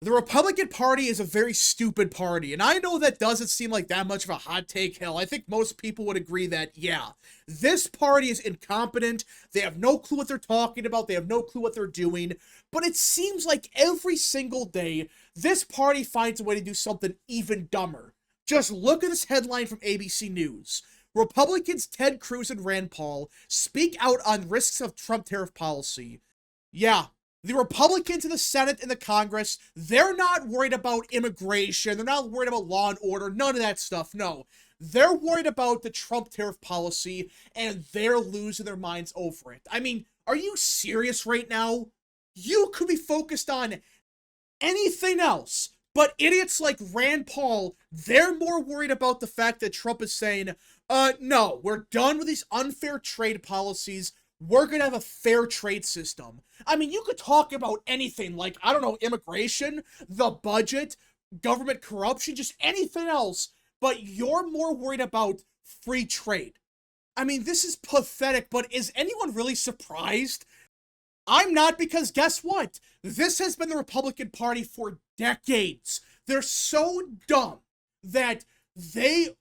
The Republican Party is a very stupid party, and I know that doesn't seem like that much of a hot take, hell. I think most people would agree that, yeah, this party is incompetent, they have no clue what they're talking about, they have no clue what they're doing, but it seems like every single day, this party finds a way to do something even dumber. Just look at this headline from ABC News. Republicans Ted Cruz and Rand Paul speak out on risks of Trump tariff policy. Yeah, the Republicans in the Senate and the Congress, they're not worried about immigration. They're not worried about law and order. None of that stuff. No. They're worried about the Trump tariff policy, and they're losing their minds over it. I mean, are you serious right now? You could be focused on anything else. But idiots like Rand Paul, they're more worried about the fact that Trump is saying, no, we're done with these unfair trade policies. We're going to have a fair trade system. I mean, you could talk about anything like, I don't know, immigration, the budget, government corruption, just anything else, but you're more worried about free trade. I mean, this is pathetic, but is anyone really surprised? I'm not, because guess what? This has been the Republican Party for decades. They're so dumb that they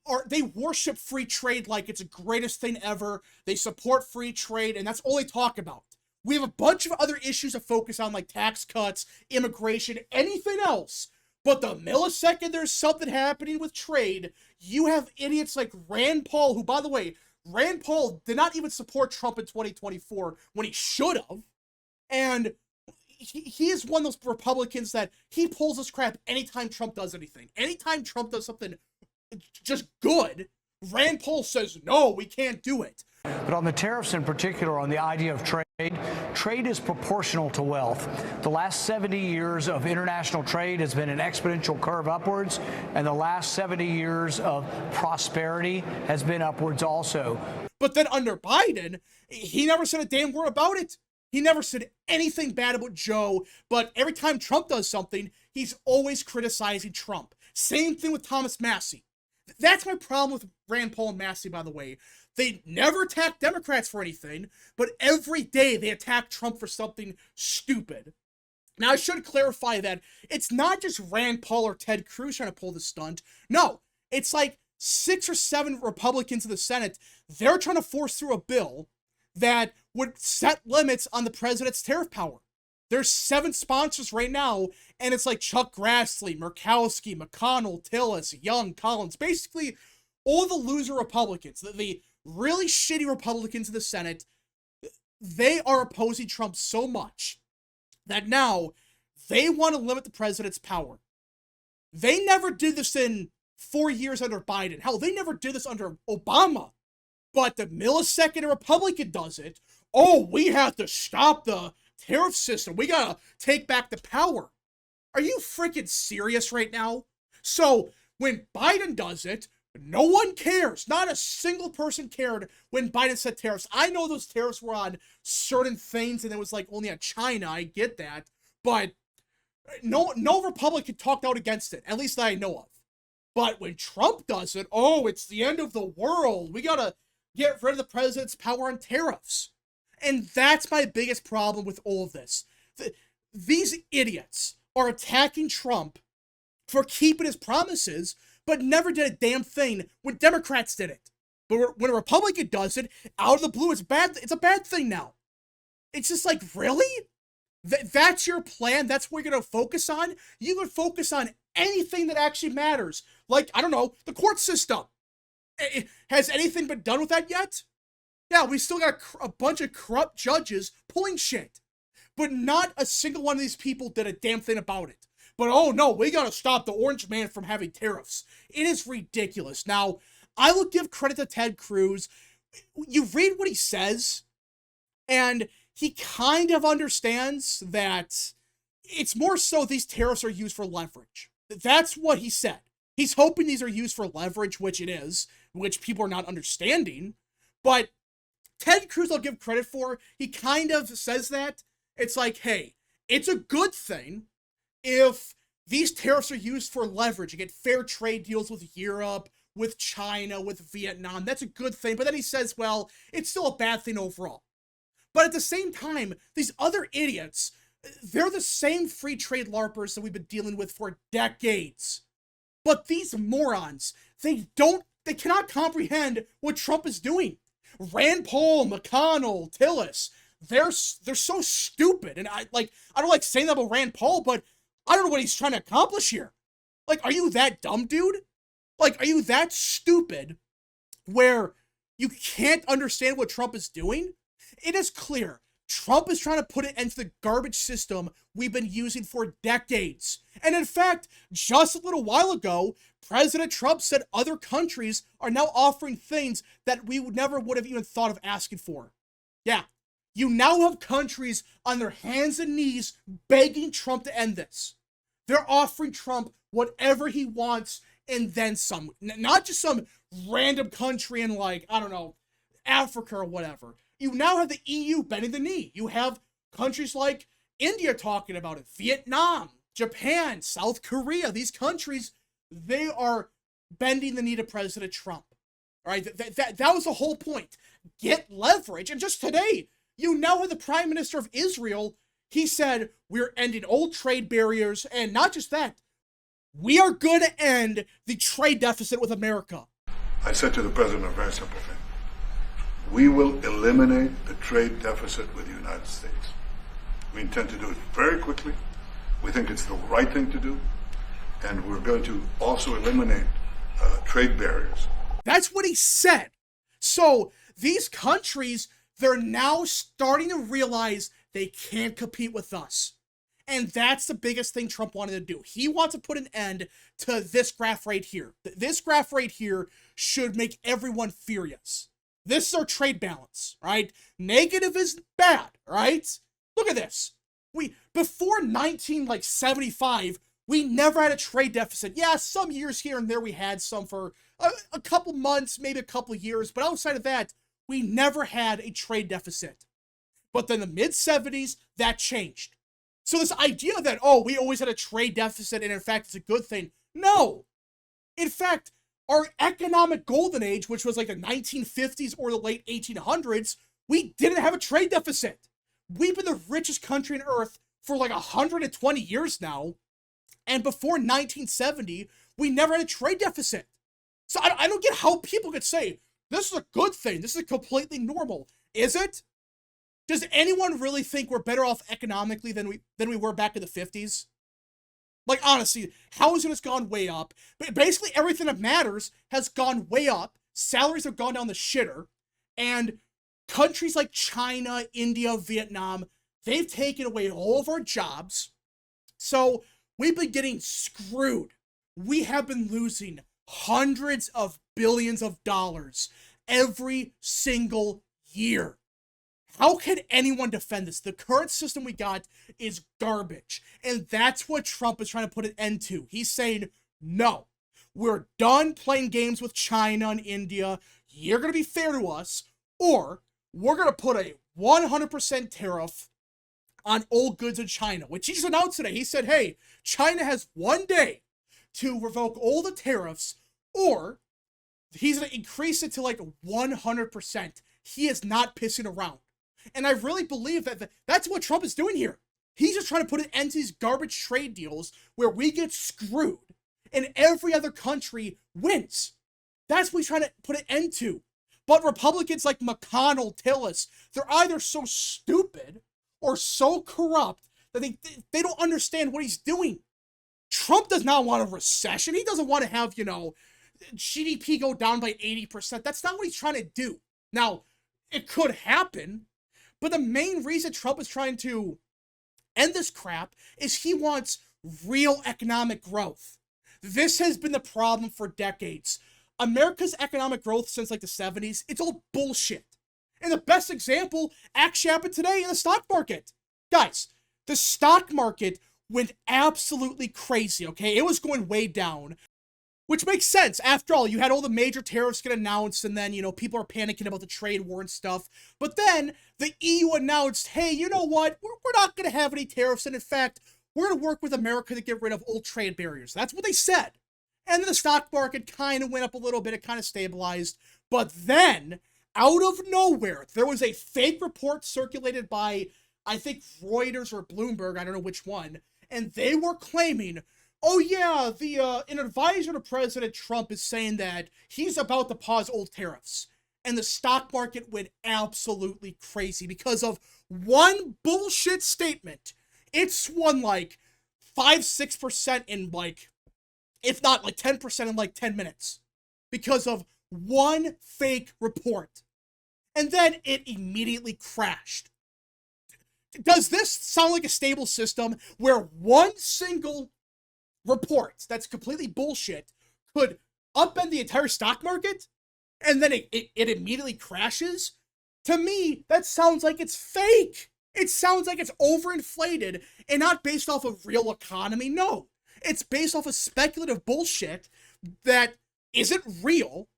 worship free trade like it's the greatest thing ever. They support free trade, and that's all they talk about. We have a bunch of other issues to focus on, like tax cuts, immigration, anything else. But the millisecond there's something happening with trade, you have idiots like Rand Paul, who, by the way, Rand Paul did not even support Trump in 2024 when he should have. And he is one of those Republicans that he pulls this crap anytime Trump does anything. Anytime Trump does something just good, Rand Paul says, no, we can't do it. But on the tariffs in particular, on the idea of trade is proportional to wealth. The last 70 years of international trade has been an exponential curve upwards, and the last 70 years of prosperity has been upwards also. But then under Biden, he never said a damn word about it. He never said anything bad about Joe, but every time Trump does something, he's always criticizing Trump. Same thing with Thomas Massie. That's my problem with Rand Paul and Massie, by the way. They never attack Democrats for anything, but every day they attack Trump for something stupid. Now, I should clarify that it's not just Rand Paul or Ted Cruz trying to pull this stunt. No, it's like 6 or 7 Republicans in the Senate. They're trying to force through a bill that would set limits on the president's tariff power. There's 7 sponsors right now, and it's like Chuck Grassley, Murkowski, McConnell, Tillis, Young, Collins, basically all the loser Republicans, the really shitty Republicans in the Senate. They are opposing Trump so much that now they want to limit the president's power. They never did this in 4 years under Biden. Hell, they never did this under Obama. But the millisecond a Republican does it, oh, we have to stop the tariff system. We gotta take back the power. Are you freaking serious right now? So when Biden does it, no one cares. Not a single person cared when Biden said tariffs. I know those tariffs were on certain things and it was like only on China. I get that. But no Republican talked out against it, at least that I know of. But when Trump does it, oh, it's the end of the world. We gotta get rid of the president's power on tariffs. And that's my biggest problem with all of this. These idiots are attacking Trump for keeping his promises, but never did a damn thing when Democrats did it. But when a Republican does it, out of the blue, it's bad. It's a bad thing now. It's just like, really? That's your plan? That's what you're going to focus on? You would focus on anything that actually matters. Like, I don't know, the court system. Has anything been done with that yet? Yeah, we still got a bunch of corrupt judges pulling shit. But not a single one of these people did a damn thing about it. But oh no, we gotta stop the orange man from having tariffs. It is ridiculous. Now, I will give credit to Ted Cruz. You read what he says, and he kind of understands that it's more so these tariffs are used for leverage. That's what he said. He's hoping these are used for leverage, which it is, which people are not understanding. But Ted Cruz, I'll give credit for, he kind of says that. It's like, hey, it's a good thing if these tariffs are used for leverage. You get fair trade deals with Europe, with China, with Vietnam. That's a good thing. But then he says, well, it's still a bad thing overall. But at the same time, these other idiots, They're the same free trade LARPers that we've been dealing with for decades. But these morons, they cannot comprehend what Trump is doing. Rand Paul, McConnell, Tillis, they're so stupid. And I don't like saying that about Rand Paul, but I don't know what he's trying to accomplish here. Like, are you that dumb, dude? Like, are you that stupid where you can't understand what Trump is doing? It is clear. Trump is trying to put it into the garbage system we've been using for decades. And in fact, just a little while ago, President Trump said other countries are now offering things that we never would have even thought of asking for. Yeah, you now have countries on their hands and knees begging Trump to end this. They're offering Trump whatever he wants and then some. Not just some random country in, like, I don't know, Africa or whatever. You now have the EU bending the knee. You have countries like India talking about it, Vietnam, Japan, South Korea. These countries, they are bending the knee to President Trump. All right, that was the whole point. Get leverage. And just today, you now have the Prime Minister of Israel. He said, we're ending old trade barriers. And not just that, we are going to end the trade deficit with America. I said to the president a very simple thing. We will eliminate the trade deficit with the United States. We intend to do it very quickly. We think it's the right thing to do. And we're going to also eliminate trade barriers. That's what he said. So these countries, they're now starting to realize they can't compete with us. And that's the biggest thing Trump wanted to do. He wants to put an end to this graph right here. This graph right here should make everyone furious. This is our trade balance, right? Negative is bad, right? Look at this. Before 1975, we never had a trade deficit. Yeah, some years here and there we had some for a couple months, maybe a couple years, but outside of that, we never had a trade deficit. But then the mid-70s, that changed. So this idea that, oh, we always had a trade deficit and in fact it's a good thing. No. In fact, our economic golden age, which was like the 1950s or the late 1800s, we didn't have a trade deficit. We've been the richest country on earth for like 120 years now. And before 1970, we never had a trade deficit. So I don't get how people could say, this is a good thing. This is completely normal. Is it? Does anyone really think we're better off economically than we were back in the 50s? Like, honestly, housing has gone way up. But basically, everything that matters has gone way up. Salaries have gone down the shitter. And countries like China, India, Vietnam, they've taken away all of our jobs. So we've been getting screwed. We have been losing hundreds of billions of dollars every single year. How can anyone defend this? The current system we got is garbage. And that's what Trump is trying to put an end to. He's saying, no, we're done playing games with China and India. You're going to be fair to us, or we're going to put a 100% tariff on all goods in China, which he just announced today. He said, hey, China has 1 day to revoke all the tariffs, or he's going to increase it to like 100%. He is not pissing around. And I really believe that that's what Trump is doing here. He's just trying to put an end to these garbage trade deals where we get screwed and every other country wins. That's what he's trying to put an end to. But Republicans like McConnell, Tillis, they're either so stupid or so corrupt that they don't understand what he's doing. Trump does not want a recession. He doesn't want to have, GDP go down by 80%. That's not what he's trying to do. Now, it could happen, but the main reason Trump is trying to end this crap is he wants real economic growth. This has been the problem for decades. America's economic growth since like the 70s, it's all bullshit. And the best example actually happened today in the stock market. Guys, the stock market went absolutely crazy, okay? It was going way down, which makes sense. After all, you had all the major tariffs get announced, and then, people are panicking about the trade war and stuff. But then the EU announced, hey, you know what? We're not going to have any tariffs, and in fact, we're going to work with America to get rid of old trade barriers. That's what they said. And then the stock market kind of went up a little bit. It kind of stabilized. But then, out of nowhere, there was a fake report circulated by, I think Reuters or Bloomberg, I don't know which one, and they were claiming, oh yeah, an advisor to President Trump is saying that he's about to pause old tariffs. And the stock market went absolutely crazy because of one bullshit statement. It swung like 5-6% in like, if not like 10% in like 10 minutes because of one fake report. And then it immediately crashed. Does this sound like a stable system where one single report that's completely bullshit could upend the entire stock market and then it immediately crashes? To me, that sounds like it's fake. It sounds like it's overinflated and not based off of real economy. No, it's based off of speculative bullshit that isn't real.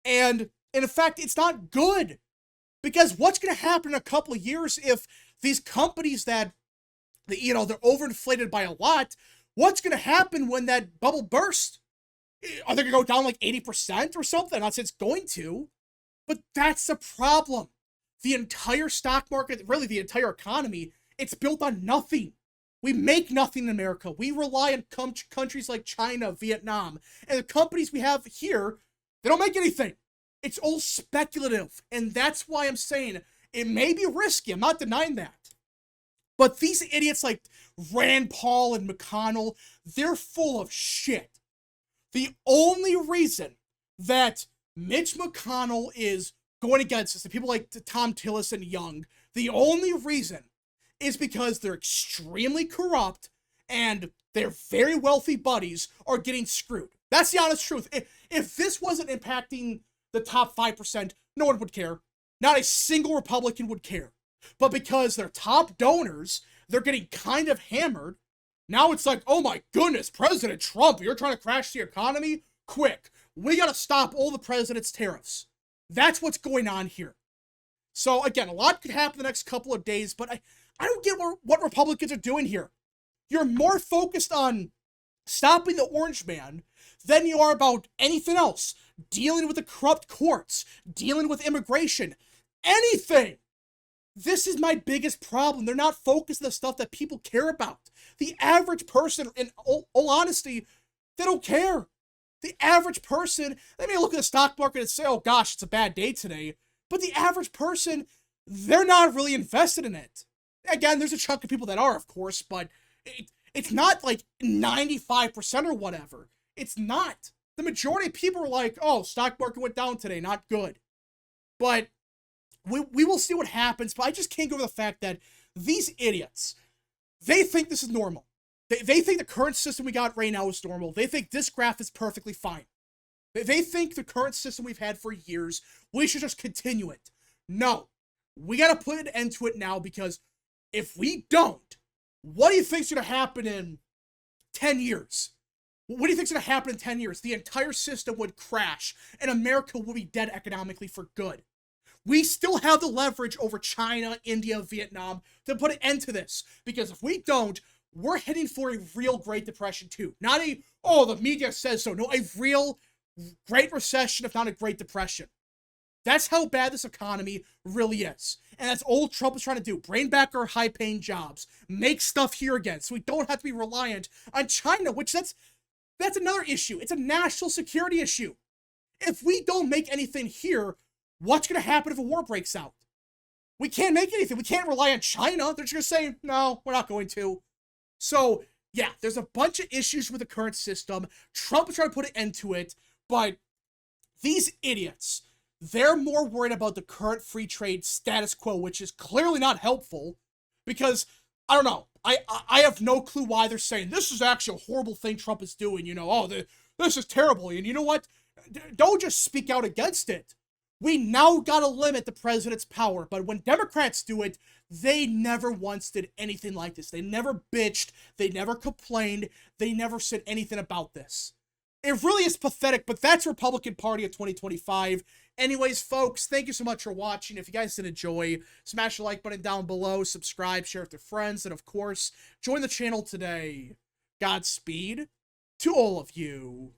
And in fact, it's not good. Because what's going to happen in a couple of years if these companies that, they're overinflated by a lot, what's going to happen when that bubble bursts? Are they going to go down like 80% or something? I'm not saying it's going to, but that's the problem. The entire stock market, really the entire economy, it's built on nothing. We make nothing in America. We rely on countries like China, Vietnam, and the companies we have here, they don't make anything. It's all speculative, and that's why I'm saying it may be risky. I'm not denying that. But these idiots like Rand Paul and McConnell, they're full of shit. The only reason that Mitch McConnell is going against us, the people like Tom Tillis and Young, the only reason is because they're extremely corrupt and their very wealthy buddies are getting screwed. That's the honest truth. If this wasn't impacting the top 5%, no one would care. Not a single Republican would care. But because their top donors, they're getting kind of hammered, now it's like, oh my goodness, President Trump, you're trying to crash the economy? Quick, we gotta stop all the president's tariffs. That's what's going on here. So again, a lot could happen the next couple of days, but I don't get what Republicans are doing here. You're more focused on stopping the orange man than you are about anything else. Dealing with the corrupt courts, dealing with immigration, anything. This is my biggest problem. They're not focused on the stuff that people care about. The average person, in all honesty, they don't care. The average person, they may look at the stock market and say, oh gosh, it's a bad day today. But the average person, they're not really invested in it. Again, there's a chunk of people that are, of course, but it's not like 95% or whatever. It's not. The majority of people are like, oh, stock market went down today, not good. But we will see what happens, but I just can't go over the fact that these idiots, they think this is normal. They think the current system we got right now is normal. They think this graph is perfectly fine. They think the current system we've had for years, we should just continue it. No. We got to put an end to it now, because if we don't, what do you think's going to happen in 10 years? What do you think's going to happen in 10 years? The entire system would crash, and America will be dead economically for good. We still have the leverage over China, India, Vietnam to put an end to this. Because if we don't, we're heading for a real Great Depression too. Not a, oh, the media says so. No, a real Great Recession, if not a Great Depression. That's how bad this economy really is. And that's all Trump is trying to do. Bring back our high-paying jobs. Make stuff here again so we don't have to be reliant on China, which that's another issue. It's a national security issue. If we don't make anything here, what's going to happen if a war breaks out? We can't make anything. We can't rely on China. They're just going to say, no, we're not going to. So, yeah, there's a bunch of issues with the current system. Trump is trying to put an end to it, but these idiots, they're more worried about the current free trade status quo, which is clearly not helpful, because, I don't know, I have no clue why they're saying, this is actually a horrible thing Trump is doing, this is terrible, and you know what? Don't just speak out against it. We now gotta limit the president's power, but when Democrats do it, they never once did anything like this. They never bitched, they never complained, they never said anything about this. It really is pathetic, but that's Republican Party of 2025. Anyways, folks, thank you so much for watching. If you guys did enjoy, smash the like button down below, subscribe, share with your friends, and of course, join the channel today. Godspeed to all of you.